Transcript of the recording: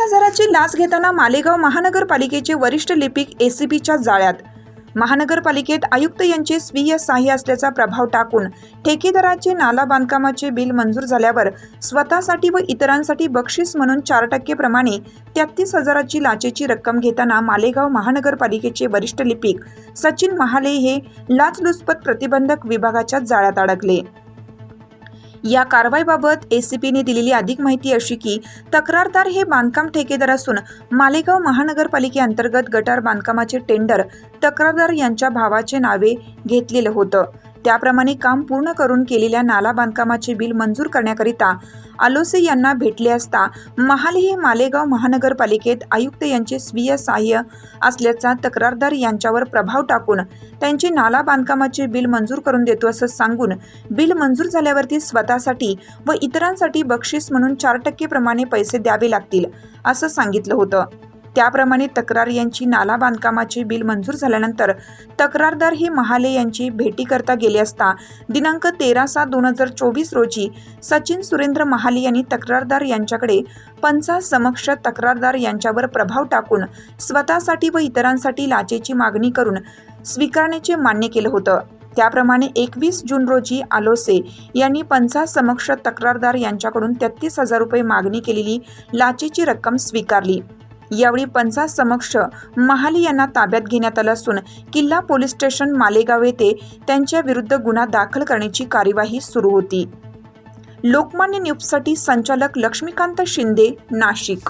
30,000ची लाच घेताना मालेगाव महानगरपालिकेचे वरिष्ठ लिपिक एसीबीच्या जाळ्यात। महानगरपालिकेत आयुक्त यांचे स्वीय सहाय्य असल्याचा प्रभाव टाकून ठेकेदाराचे नाला बांधकामाचे बिल मंजूर झाल्यावर स्वतःसाठी व इतरांसाठी बक्षीस म्हणून 4% प्रमाणे 33,000ची लाचेची रक्कम घेताना मालेगाव महानगरपालिकेचे वरिष्ठ लिपिक सचिन महाले हे लाचलुचपत प्रतिबंधक विभागाच्या जाळ्यात अडकले। या कारवाईबाबत एसीपीने दिलेली अधिक माहिती अशी की तक्रारदार हे बांधकाम ठेकेदार असून मालेगाव महानगरपालिकेअंतर्गत गटार बांधकामाचे टेंडर तक्रारदार यांच्या भावाचे नावे घेतलेलं होतं। त्याप्रमाणे काम पूर्ण करून केलेल्या नाला बांधकामाचे बिल मंजूर करण्याकरिता आलोसे यांना भेटले असता महाले हे मालेगाव महानगरपालिकेत आयुक्त यांचे स्वीय सहाय्य असल्याचा तक्रारदार यांच्यावर प्रभाव टाकून त्यांचे नाला बांधकामाचे बिल मंजूर करून देतो असं सांगून बिल मंजूर झाल्यावरती स्वतःसाठी व इतरांसाठी बक्षीस म्हणून 4% प्रमाणे पैसे द्यावे लागतील असं सांगितलं होतं। त्याप्रमाणे तक्रार यांची नाला बांधकामाचे बिल मंजूर झाल्यानंतर तक्रारदार हे महाले यांची भेटी करता गेले असता दिनांक 13/7/2024 रोजी सचिन सुरेंद्र महाले यांनी तक्रारदार यांच्याकडे पंचासमक्ष तक्रारदार यांच्यावर प्रभाव टाकून स्वतःसाठी व इतरांसाठी लाचेची मागणी करून स्वीकारण्याचे मान्य केलं होतं। त्याप्रमाणे 21 जून रोजी आलोसे यांनी पंचासमक्ष तक्रारदार यांच्याकडून 33,000 रुपये मागणी केलेली लाचेची रक्कम स्वीकारली। यावेळी पंचासमक्ष महाले यांना ताब्यात घेण्यात आलं असून किल्ला पोलीस स्टेशन मालेगाव येथे त्यांच्या विरुद्ध गुन्हा दाखल करण्याची कार्यवाही सुरू होती। लोकमान्य न्यूजसाठी संचालक लक्ष्मीकांत शिंदे, नाशिक।